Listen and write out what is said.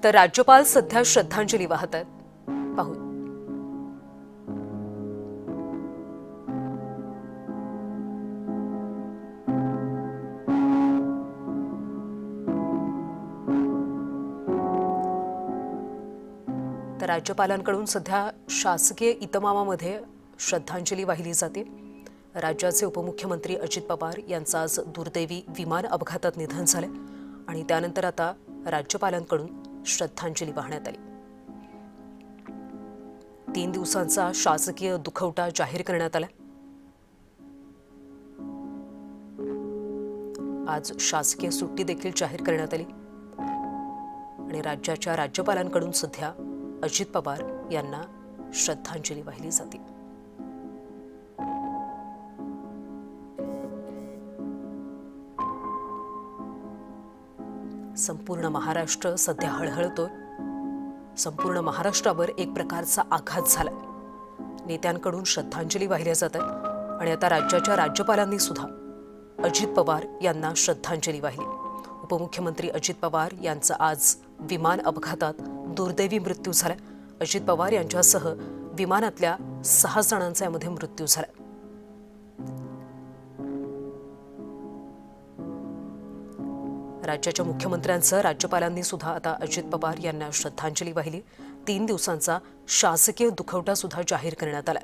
तर राज्यपाल सध्या श्रद्धांजली वाहत आहेत. पाहू. तर राज्यपालांकडून सध्या शासकीय इतमामामध्ये श्रद्धांजली वाहिली जाते. राज्याचे उपमुख्यमंत्री अजित पवार यांचं आज दुर्दैवी विमान अपघातात निधन झाले आणि त्यानंतर आता राज्यपालांकडून श्रद्धांजली वाहण्यात आली. 3 दिवसांचा शासकीय दुखवटा जाहीर करण्यात आला. आज शासकीय सुट्टी देखील जाहीर करण्यात आली आणि राज्याच्या राज्यपालांकडून सध्या अजित पवार यांना श्रद्धांजली वाहिली जाते. संपूर्ण महाराष्ट्र सध्या हळहळतोय. संपूर्ण महाराष्ट्रावर एक प्रकारचा आघात झालाय. नेत्यांकडून श्रद्धांजली वाहिल्या जात आहे आणि आता राज्याच्या राज्यपालांनी सुद्धा अजित पवार यांना श्रद्धांजली वाहिली. उपमुख्यमंत्री अजित पवार यांचा आज विमान अपघातात दुर्दैवी मृत्यू झाला. अजित पवार यांच्यासह विमानातल्या 6 जणांचा यामध्ये मृत्यू झाला. राज्याच्या मुख्यमंत्र्यांसह राज्यपालांनी सुद्धा आता अजित पवार यांना श्रद्धांजली वाहिली. 3 दिवसांचा शासकीय दुखवटा सुद्धा जाहीर करण्यात आला.